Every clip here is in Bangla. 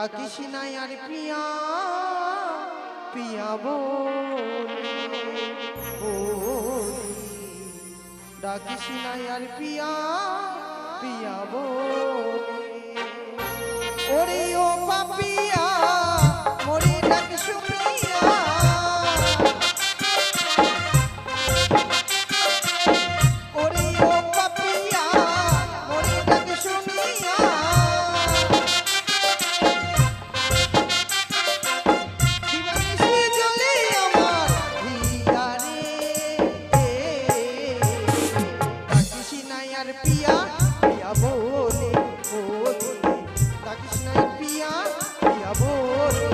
ডাকিস না আর পিয়া পিয়া বলে ডাকিস না আর পিয়া পিয়া বলে ওরে ও পাপিয়া মরে ডাক শুনিয়া ওরে ও পাপিয়া মরে ডাক শুনিয়া দিবানিশি জ্বলে আমার হিয়া রে ডাকিস না আর পিয়া পিয়া বলে ডাকিস না আর পিয়া পিয়া বলে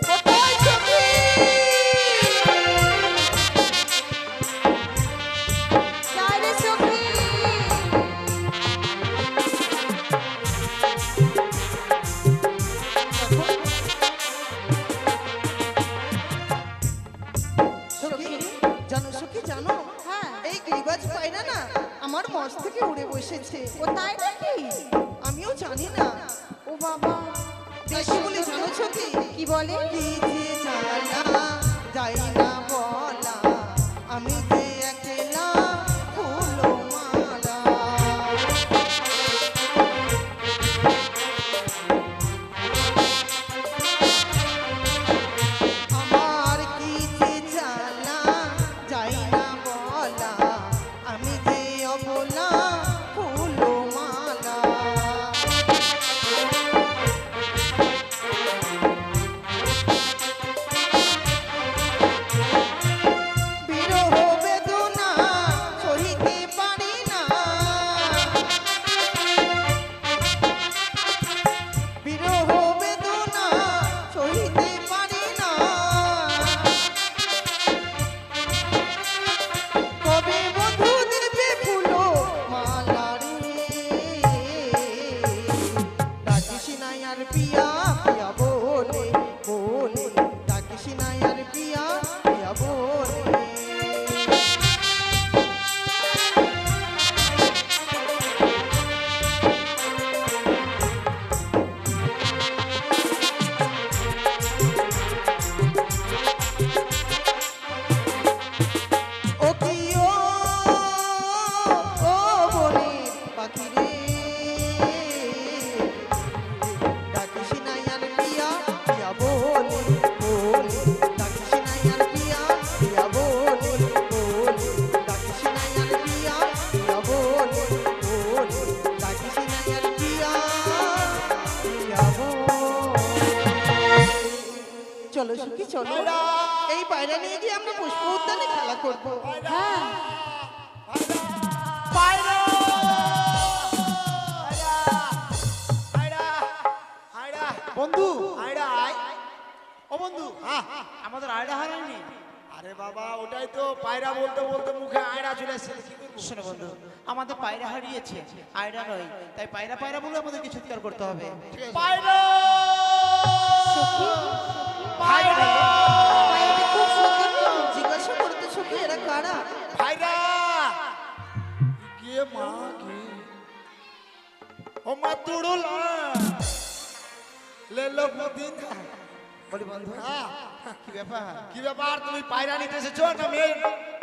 কোথায় সখী কারে সখী সখী জানো সখী জানো হ্যাঁ এই গিরিবাজ পায়রা না আমার মস থেকে উড়ে বসেছে ও তাই নাকি আমিও জানি না ও বাবা বেশি বলে জানো সখী কি বলে কি যে জানা যাই না বলা আমি যে একলা ফুলো মালা আমার কি যে জানা যাই না বলা আমি যে অবলা ফুলো মালা বিরহ বেদনা সহিতে পারি না বিরহ বেদনা সহিতে পারি না কবে বধূ দেবে ফুলো মালা রে ডাকিস না আর পিয়া পিয়া বলে ডাকিস না আর পিয়া পিয়া বলে ও কি ও বনে পাখি রে ডাকিস না আর পিয়া পিয়া বলে ডাকিস না আর পিয়া পিয়া বলে ডাকিস না আর পিয়া পিয়া বলে ডাকিস না আর পিয়া পিয়া বলে চলো সুখী চলো এই বাইরে নিয়ে গিয়ে আমরা পুষ্প উদ্যানে খেলা করবো হ্যাঁ বন্ধু আয়রা আয় ও বন্ধু আমাদের আয়ডা হারায়নি। আরে বাবা ওটাই তো পায়রা বলতে বলতে মুখে আয়রা চলে এসেছে কি করবো শোনো বন্ধু, আমাদের পায়রা হারিয়েছে, আয়ডা নয়, তাই পায়রা পায়রা বলে আমাদেরকে চিৎকার করতে হবে। পায়রা পায়রা পায়রাটা খুব সুন্দর জিজ্ঞাসা করতে সুখী এরা কারা পায়রা গিয়ে মা কি ও মা তুড়ুল লে লো দিন বলি বন্ধু কি ব্যাপার? কি ব্যাপার তুমি পায়রা নিতে এসেছো না মেয়ে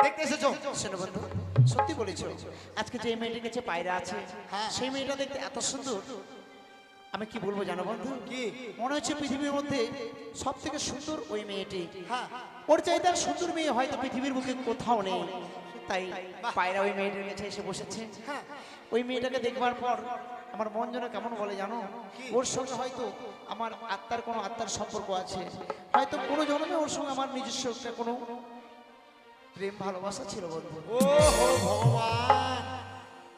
দেখতে এসেছো শোনো বন্ধু, সত্যি বলেছো, আজকে যে মেয়েটির কাছে পায়রা আছে সেই মেয়েটা দেখতে এত সুন্দর, আমি কি বলবো জানো বন্ধু, কি মনে হচ্ছে পৃথিবীর মধ্যে সব থেকে সুন্দর ওই মেয়েটি। হ্যাঁ ওর চাইতে আর সুন্দর মেয়ে হয়তো পৃথিবীর বুকে কোথাও নেই, তাই পায়রা ওই মেয়েটার কাছে এসে বসেছে। ওই মেয়েটাকে দেখবার পর আমার মন যেন কেমন বলে জানো, ওর সঙ্গে হয়তো আমার আত্মার সম্পর্ক আছে, হয়তো কোনো জন্মে ওর সঙ্গে আমার নিজস্ব একটা কোনো প্রেম ভালোবাসা ছিল বন্ধু। ও হো ভগবান,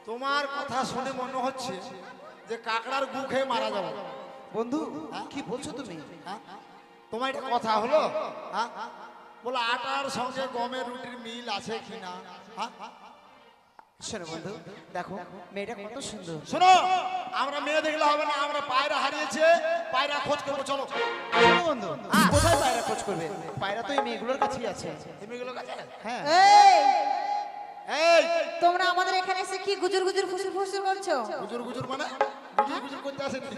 তোমার কথা শুনে মনে হচ্ছে যে কাকড়ার গু খেয়ে মারা যাবে। বন্ধু কি বলছো তুমি? তোমার একটা কথা হলো বলো আটার সঙ্গে গমের রুটির মিল আছে কিনা? শোনো বন্ধু, দেখো মেয়েটা কত সুন্দর। শোনো, আমরা মেয়ে দেখলে হবে না, আমরা পায়রা হারিয়েছে, পায়রা খোঁজ করবো, চলো। শোনো বন্ধু, কোথায় পায়রা খোঁজ করবে? পায়রা তো এই মেয়েগুলোর কাছেই আছে। এই মেয়েগুলোর কাছে? হ্যাঁ। এই এই তোমরা আমাদের এখানে এসে কি গুজুর গুজুর ফুসুর ফুসুর করছো? গুজুর গুজুর মানে গুজুর গুজুর করতে আসেনি।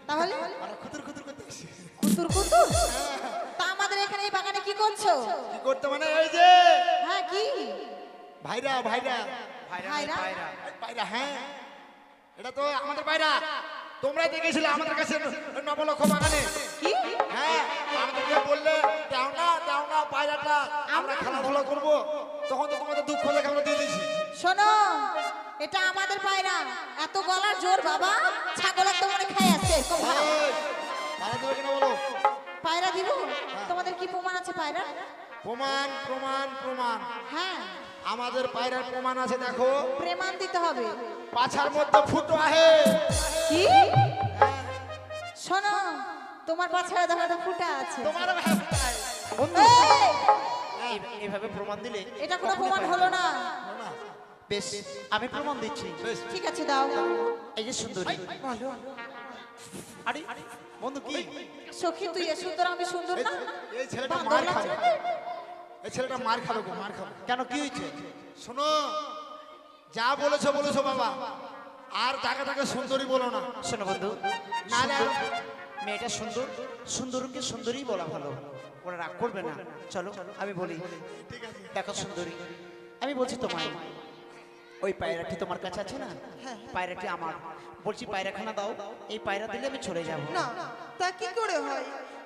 তাহলে আর খুতুর খুতুর করতে আসি। কুতুর কুতুর তা আমাদের এখানে এই বাগানে কি করছো? কি করতে মানে এই যে হ্যাঁ কি ভাইরা ভাইরা ভাইরা? পায়রা, হ্যাঁ এটা তো আমাদের পায়রা। তোমরা দেখেছিলে আমাদের কাছে নবলক্ষ বাগানে। কি হ্যাঁ আমাদেরকে বললে দাও না পায়রাটা, আমরা খেলাধুলা করবো, তখন তো তোমাদের দুঃখ দেখে আমরা দিয়ে দিয়েছি। শোনো, এটা আমাদের পায়রা। এত গলার জোর বাবা, ছাগলের তো মনে খাই আছে। খুব ভালো। এই, পায়রা দেবে কিনা বলো? পায়রা দিব? তোমাদের কি প্রমাণ আছে পায়রা? প্রমাণ প্রমাণ প্রমাণ হ্যাঁ, আমাদের পায়রার প্রমাণ আছে, দেখো প্রমাণ দিতে হবে। পাছার মধ্যে ফুটো আহে। কি শোনো, তোমার পাছাড়া দেখা তো ফুটা আছে। তোমার ভাই ফুটায়। বন্ধু এই, এইভাবে প্রমাণ দিলে এটা কোনো কখনো প্রমাণ পারবে হলো না। না। বেশ, আমি প্রমাণ দিচ্ছি। বেশ, ঠিক আছে, দাও। এই যে সুন্দরী। বলো আরে বন্ধু কি সখী, তুই এ সুন্দর, আমি সুন্দর এই না? এই ছেলেটা বান্দর মার লাগছে খাবে, না? এই ছেলেটা মার খাবে গো, মার খাবে। কেন, কি হয়েছে? শোনো, যা বলেছো বলেছো বাবা, আর তাকে তাকে সুন্দরী বলো না। শোনো বন্ধু, নাহলে সুন্দর- মেয়েটা সুন্দর, সুন্দরকে সুন্দরী বলা ভালো, ওরা রাগ করবে না। চলো আমি বলি। ঠিক আছে, দেখো সুন্দরী, আমি বলছি তোমায়, ওই পায়রাটি তোমার কাছে আছে না? পায়রাটি আমার। বলছি পায়রাখানা দাও, এই পায়রা দিলে আমি চলে যাব। না, তা কি করে হয়?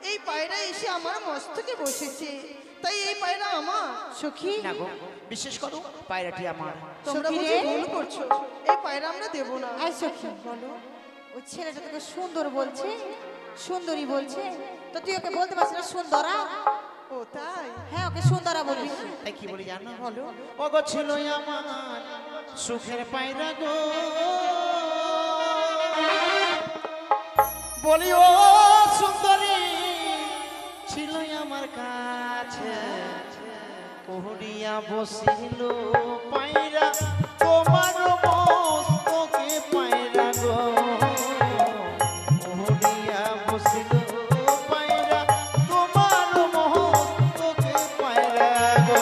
এই পায়রা এসে আমার মস্তকে বসেছে, তাই এই পায়রা আমার। সখী, না গো, বিশ্বাস করো, পায়রাটি আমার। তোমরা সখী বুঝি রে? ভুল করছো, এই পায়রা আমরা দেবো না। আই সখী, বলো, ওই ছেলেটা তোকে সুন্দর বলছে, সুন্দরী বলছে, তো তুই ওকে বলতে পারছিস না সুন্দরা? ও তাই? হ্যাঁ, ওকে সুন্দরা বলবি। তাই কি বলি জানো? বলো। ও গো ছিল আমার সুখের পায়রা গো, বলি ও সুন্দরী ছিল আমার কাছে, পহরিয়া বসিল পায়রা তোমার মস্তকে পায়রা গো, পহরিয়া বসিল পায়রা তোমার মস্তকে পায়রা গো।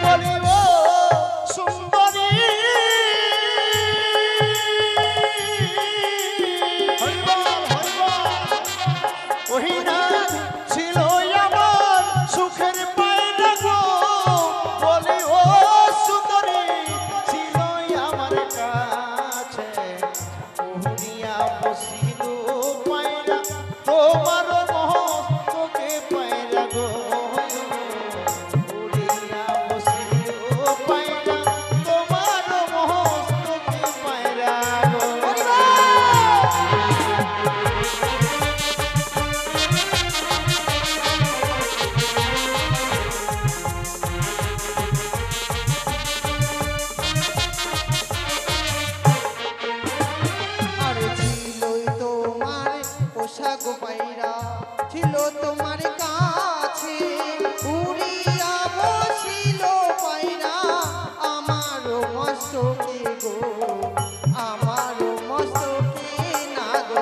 বলিব সুন্দরী হরিবল হরিবল, ওহি না ছিল আমার সুখের পায়রা গো, বলি ও সুন্দরী ছিল আমার কাছে, ওহরিয়া বসিল পায়রা তোমার মস্তকে পায়রা গো, ওহরিয়া বসিল পায়রা তোমার মস্তকে পায়রা গো। আর ছিলই তোমার পোশাক পায়রা, ছিল তোমার কাছে, উড়িয়া বসিল পায়রা আমার মস্তকে গো, আমার মস্তকে না গো।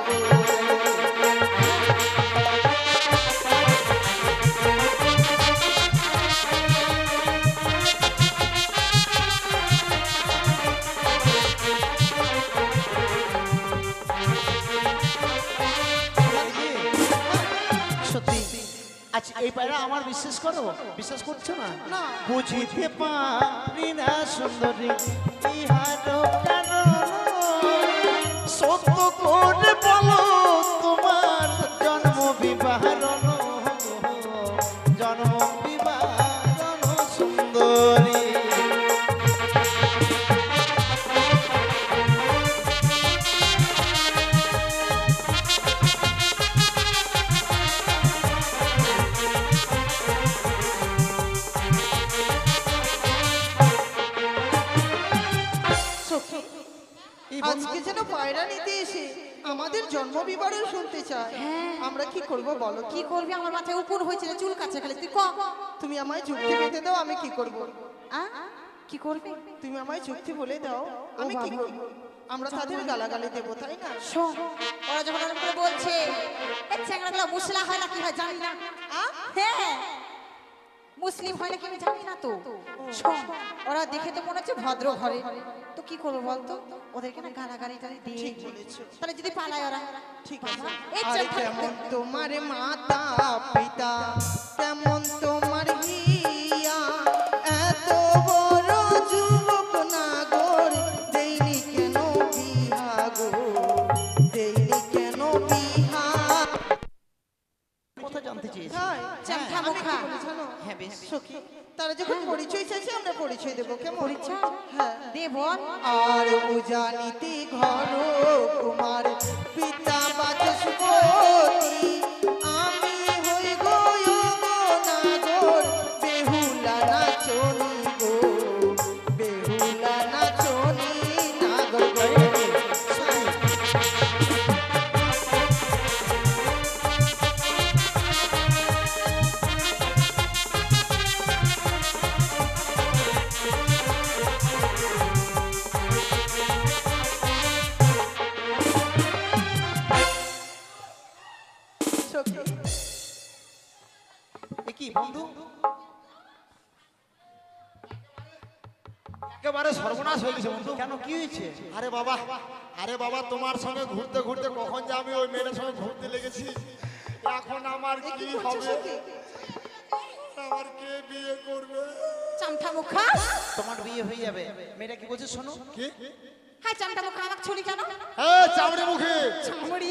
সত্যি আজ এই পায়রা আমার, বিশ্বাস করো? বিশ্বাস করছো না? না। বুঝিতে পারি না সুন্দরী ইহার কারণ, সত্য করে বলো তোমার জন্ম বিবাহরণ, জন্ম বিবাহরণ সুন্দরী। সখী, এই বন্ধু- আজকে যেন পায়রা নিতে এসে আমাদের জন্ম বিবরণ শুনতে চায়। আমরা কি করব বলো? কি করবি? আমার মাথায় উপর হয়েছিল, চুল কাছে খালি, তুই ক। তুমি আমায় যুক্তি পেতে দাও, আমি কি করব? আ? কি করবে? তুমি আমায় চুক্তি বলে দাও, আমি কি বাবা। করব? আমরা তাদের গালাগালি দেবো, তাই না? শোন, ওরা যখন ওরকম করে বলছে, এই চ্যাংড়াগুলো মুসলা হয় না কি হয় জানি না। হ্যাঁ, মুসলিম হয় না কি আমি জানি না তো। শোন, ওরা দেখে তো মনে হচ্ছে ভদ্র ঘরে, তো কি করবো বলতো? ওদেরকে না গালাগালি টালি দিয়ে, ঠিক বলেছো। তাহলে যদি পালায় ওরা, ঠিক আছে। এই আরে চ্যাংড়া- কেমন তোমার মাতা পিতা, কেমন তোমার হিয়া, এত বড় যুবক নাগর, দেইনি কেন বিহা গো, দেইনি কেন বিহা? কথা জানতে চেয়েছি। তাই? চ্যাংড়া আমি কি মুখা। বলি জানো? হ্যাঁ বেশ। সখী, তারা যখন পরিচয় চাইছে আমরা পরিচয় দেবো, কেমন? পরিচয়? হ্যাঁ। দে বল। আর উজানিতে ঘর কুমার পিতা বাচস্পতি, আমি হই গো নাগর, বেহুলা নাচনি গো, বেহুলা নাচনি নাগর গো। সখী, এ কি বন্ধু? একেবারে সর্বনাশ হয়ে গেছে বন্ধু। কেন, কি হয়েছে? আরে বাবা তোমার সঙ্গে ঘুরতে ঘুরতে কখন যে আমি ওই মেয়েটার সঙ্গে ঘুরতে লেগেছি, এখন আমার এ কি কি করছো হবে? সখী? আমার কে বিয়ে করবে? চামঠা মুখা। তোমার বিয়ে হয়ে যাবে। মেয়েটা কি বলছে শোনো। কি? হ্যাঁ, চামঠা মুখা আমাকে ছুরি কেন? এই চামড়ি মুখী, চামড়ি।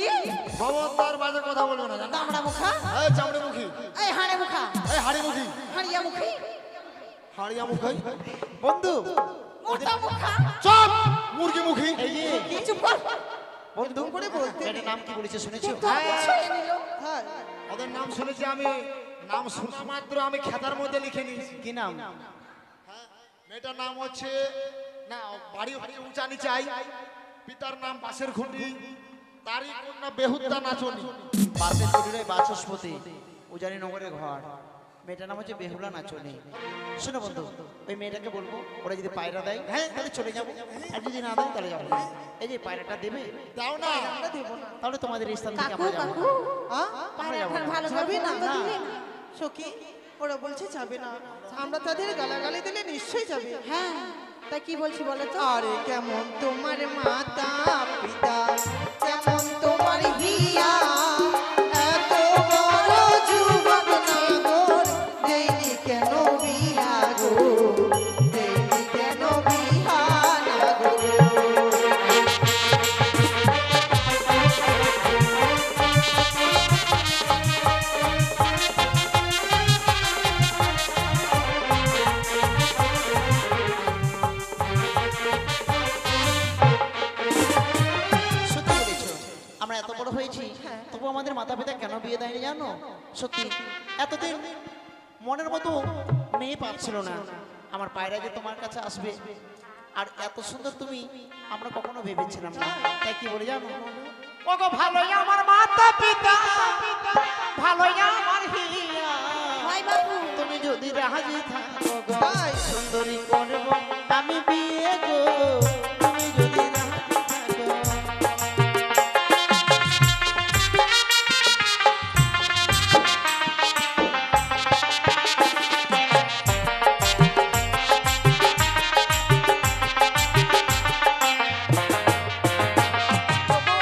খবরদার বাজে কথা বলবে না, জানো? দামড়া মুখা। এই চামড়ি মুখী, এই হাড়ে মুখা। এই হাড়ি মুখী, হাড়িয়া মুখী। হাড়িয়া মুখী, বন্ধু, মোটা মুখা। চুপ মুরগি মুখী। এই যে কি চুপ কর। বন্ধু করে বলতে মেয়েটার নাম কি বলেছে শুনেছো? তো ছুঁয়ে নিল। হ্যাঁ, ওদের নাম শুনেছি আমি, নাম শোনা মাত্র আমি খাতার মধ্যে লিখে নিয়েছি। কি নাম? মেয়েটার নাম হচ্ছে, না বাড়ি হচ্ছে উঁচা নিচাই, পিতার নাম বাসের খুঁটি, তারই কন্যা বেহুদ্দা নাচনি। বাসের চুরিরাই বাচস্পতি, উজানি নগরের ঘর। মেয়েটার নাম হচ্ছে বেহুলা নাচনি। শোনো বন্ধু, ওই মেয়েটাকে বলবো ওরা যদি পায়রা দেয় হ্যাঁ তাহলে চলে যাবো, আর যদি না দেয় তাহলে যাবো না। এই যে পায়রাটা দেবে দাও না, আমরা দেবো না। তাহলে তোমাদের এই স্থান থেকে কাকু, আমরা যাবো কাকু। না। হ্যাঁ? যাবো না। ভালো যাবি না? তো দিলে না। সখী, ওরা বলছে যাবে না, আমরা তাদের গালাগালি দিলে নিশ্চয়ই যাবে। হ্যাঁ, তাই কি বলছি বলো তো? আরে কেমন তোমার মাতা পিতা, কেমন তোমার হিয়া, এত বড় যুবক নাগর, দেইনি কেন বিহা গো, দেইনি কেন বিহা নাগর। সত্যি বলেছো, আমরা এত বড় হয়েছি তবু আমাদের মাতা পিতা কেন বিয়ে দেয়নি জানো? সত্যি এতদিন মনের মতো মেয়ে পাচ্ছিল না। আমার পায়রা যে তোমার কাছে আসবে আর এত সুন্দর তুমি, আমরা কখনো ভেবেছিলাম না। তাই কি বলে জানো? ওগো ভালোই আমার মাতা পিতা, ভালোই আমার হিয়া, হয় বাবু। তুমি যদি রাজি থাকো গো, তাই। সুন্দরী করব আমি বিয়ে গো, তুমি যদি রাজি থাকো।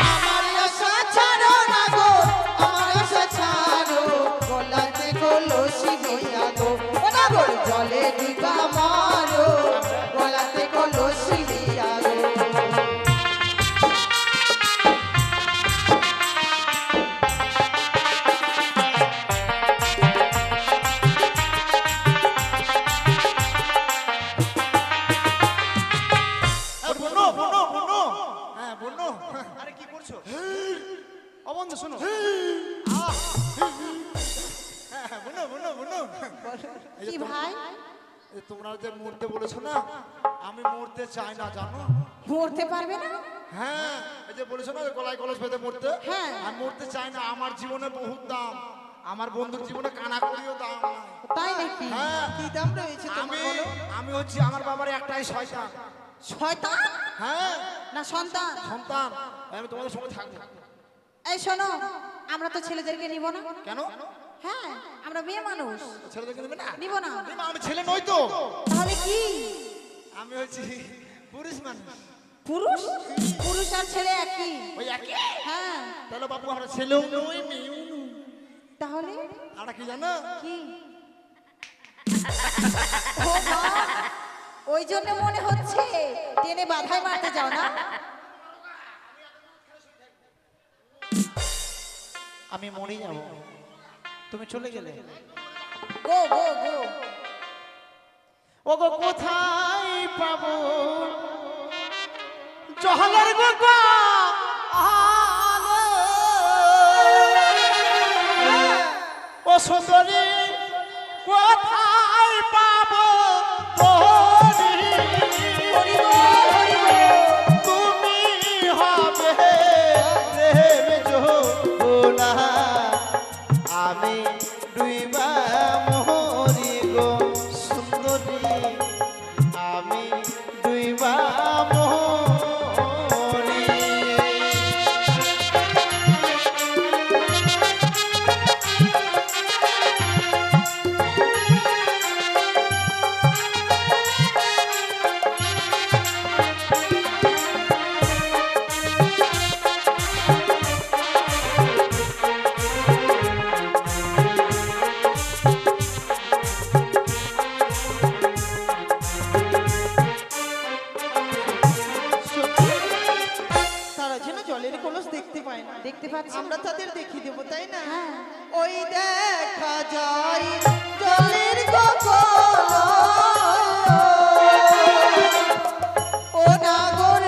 আমার আশা ছাড়ো না গো, আমার আশা ছাড়ো, গলাতে কলসি লইয়া গো, ও নাগর জলে ডিবা মারো, গলাতে কলসি লইয়া গো। বনো বনো বনো, হ্যাঁ বনো। আরে কি করছো? ও বন্ধু শোনো, বনো বনো বনো। কি ভাই? তোমরা যে মরতে বলেছো না, আমি মরতে চাই না জানো। মরতে পারবে না? হ্যাঁ, এই যে বলেছো না গলায় কলস বেঁধে মরতে, হ্যাঁ। আমি মরতে চাই না। আমার জীবনে বহুত দাম, আমার বন্ধুর জীবনে কানা করিও দাম নাই। তাই নাকি? হ্যাঁ কি দাম রয়েছে তোমার আমি বলো? আমি হচ্ছি আমার বাবার একটাই শয়তান। শয়তান হ্যাঁ না সন্তান? সন্তান, আমি তোমাদের সঙ্গে থাকবো। এই শোনো, আমরা তো ছেলেদেরকে নিব না। কেন? হ্যাঁ, আমরা মেয়ে মানুষ, ছেলেদেরকে নেবে না? নিব না। না, আমি ছেলে নই তো, তাহলে কি? আমি হচ্ছি পুরুষ মানুষ। পুরুষ? পুরুষ আর ছেলে একই? ওই একই? হ্যাঁ। তাহলে বাবু আমরা ছেলেও নই মেয়েও নই। তাহলে আমরা কি জানো? কি? ও মা, ওই জন্য মনে হচ্ছে টেনে বাধাই মারতে যাও না? আমি মরে যাব, তুমি চলে গেলে। গো গো গো। ওগো কোথায় পাবো জহলার গো আলো, ও সুন্দরী কোথায় পাবো তোরি, তুমি হবে প্রেম জোনা, আমি ডুইবা মোহরি গো সুন্দরী, আমি ডুইবা মোহরি। তারা যেন জলের কলস দেখতে পায় না। দেখতে পাচ্ছি আমরা তাদের দেখিয়ে দেবো, তাই না? হ্যাঁ। ওই দেখা যায় জলের কলস, ও নাগর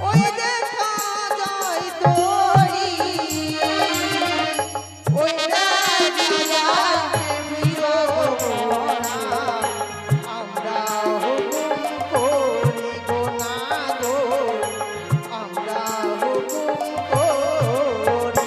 ওই দেখা যায় তোরি, ওই দেখা যায় প্রিয়তমা, আমরা হুকুম করি গো নাগর, আমরা হুকুম করি।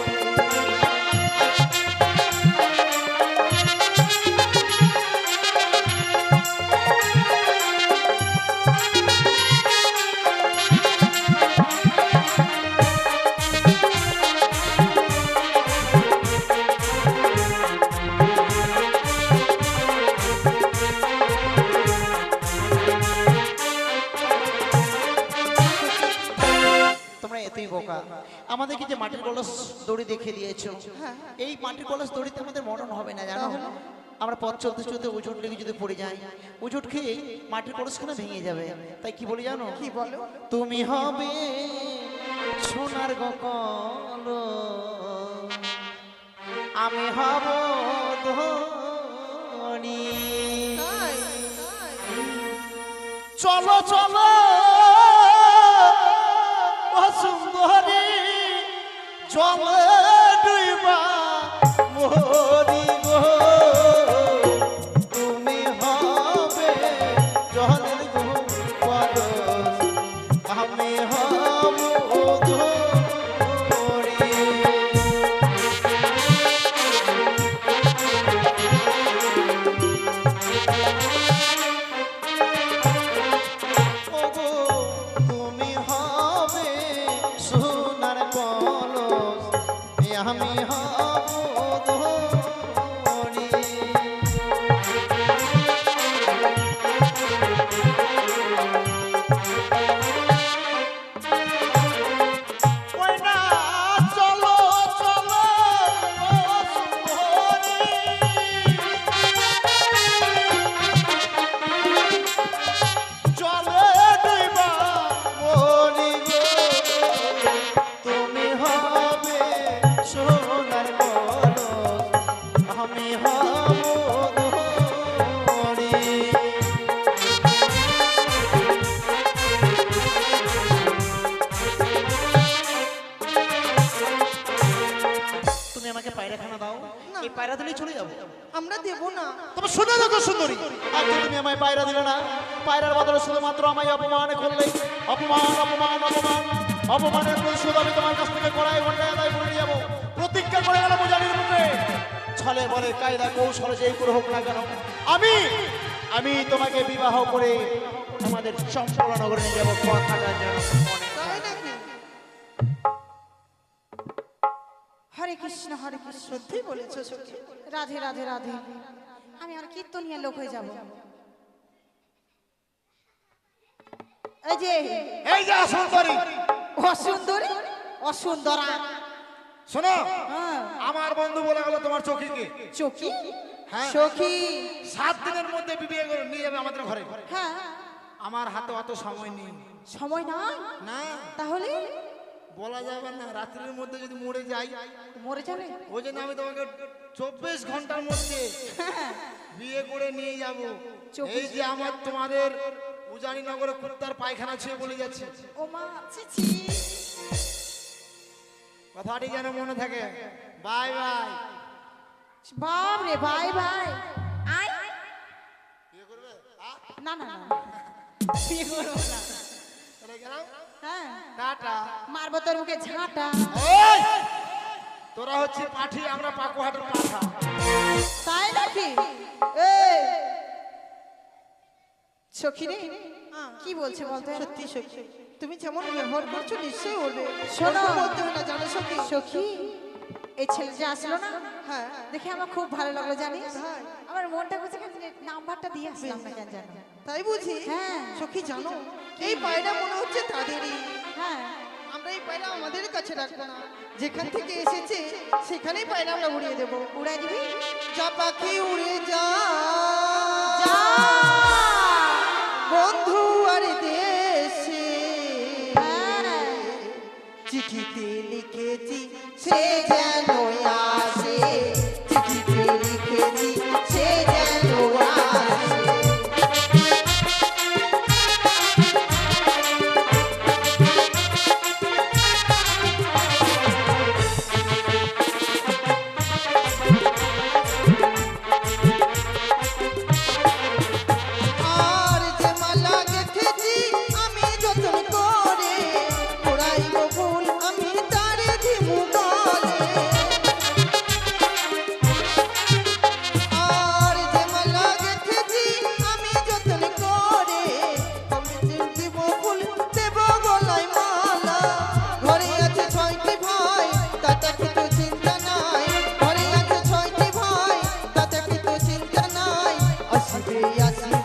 তোমরা এতই বোকা, আমাদেরকে যে মাটির কলস দড়ি দেখে দিয়েছো, এই মাটির কলস দড়িতে আমাদের মরণ হবে না জানো। আমরা পথ চলতে চলতে উজুট লেগে যদি পড়ে যাই, উজুট খেয়ে মাটির কলসখানা ভেঙে যাবে। তাই কি বলি জানো? কি বলো? তুমি হবে সোনার গকল, আমি হব ধনী। তাই তাই। চলো চলো ও সুন্দরী, জলে ডুইবা মোহরি গো, তুমি হবে জলের গো পরশ, আমি হব ধনী। ওগো তুমি হবে সোনার কলস, আমি হব ধনী। ওই না চলো চলো ও সুন্দরী, জলে ডুইবা মরি গো, তুমি হবে সোনার কলস, আমি হব ধনী। তুমি আমাকে পায়রাখানা দাও, এই পায়রা দিলেই চলে যাবো। আমরা দেবো না। তবে শুনে দেখো সুন্দরী, আজকে তুমি আমায় পায়রা দিলে না, পায়রার বদলে শুধুমাত্র আমায় অপমান করলে, অপমান অপমান অপমান অপমানের প্রতিশোধ আমি তোমার কাছ থেকে কড়াই ঘন্টায় আদায় করে নিয়ে যাবো। প্রতিজ্ঞা করে গেলাম জানির মুখে, 6 ছলে বলে কায়দা কৌশল যেই করে হোক না কেন আমি আমি তোমাকে বিবাহ করে আমাদের সম্পূর্ণ নগরে নিয়ে যাবো কথাটা যেন মনে তাই থাকে। নাকি? হরে কৃষ্ণ হরে কৃষ্ণ। সত্যি বলেছো সখী। রাধে রাধে রাধে। আমি আর কীর্তনিয়া লোক হয়ে যাব। এই যে এই যে সুন্দরী, অসুন্দরী অসুন্দরা। শোনো, হ্যাঁ, আমার বন্ধু বলে গেল তোমার চোখীকে চকি হ্যাঁ। সখী। 7 দিনের মধ্যে বিয়ে করে নিয়ে যাবে আমাদের ঘরে। হ্যাঁ, আমার হাতে অত সময় নেই। সময় নাই না, তাহলে বলা যাবে না, রাত্রির মধ্যে যদি মরে যাই মরে যাবে। ওই জন্য আমি তোমাকে 24 ঘন্টার মধ্যে হ্যাঁ, বিয়ে করে নিয়ে যাব। 24 এই যে আমার তোমাদের উজানি নগরে কুত্তার পায়খানা ছুঁয়ে বলে যাচ্ছে, ও মা ছি ছি। কথাটি যেন মনে থাকে। Bye bye. বাপ রে ভাই ভাই। আয় বিয়ে করবে? না না না, বিয়ে করবো না। চলে গেলাম, হ্যাঁ, টাটা। মারবো তোর মুখে ঝাঁটা। এই, তোরা হচ্ছে পাঠি, আমরা পাকুহাটের পাঠা। তাই নাকি? এই সখী রে, কি বলছে বলতে? সত্যি সখী, তুমি যেমন ব্যবহার করছো নিশ্চয়ই বলবে। শোনো। অল্প বলতে হয় না, জানো সখী? সখী, এই ছেলে যে আসলো না, হ্যাঁ, দেখে আমার খুব ভালো লাগলো জানিস। তাই? আমার মনটা করছে নাম্বারটা দিয়ে আসলাম না কেন জানো? তাই বুঝি? হ্যাঁ। সখী জানো, এই পায়রা মনে হচ্ছে তাদেরই। হ্যাঁ, আমরা এই পায়রা আমাদের কাছে রাখবো না, যেখান থেকে এসেছে সেখানেই পায়রা আমরা উড়িয়ে দেবো। উড়াই দিবি। যা পাখি উড়ে যা, যা। বন্ধু আর দেশে হ্যাঁ। চিঠিতে লিখেছি সে যেন আসে, চিঠিতে লিখেছি সে যেন আসে। আর যে মালা গেঁথেছি আমি যতন করে, ওড়াইব ফুল আমি তারে দিমু গলে। আর যে মালা গেঁথেছি আমি যতন করে, আমি দিব ফুল দেব গলায় মালা। ঘরে আছে 6টি ভাই, তাতে কিছু চিন্তা নাই। ঘরে আছে 6টি ভাই, তাতে কিছু চিন্তা নাই। আসিবে আসিবে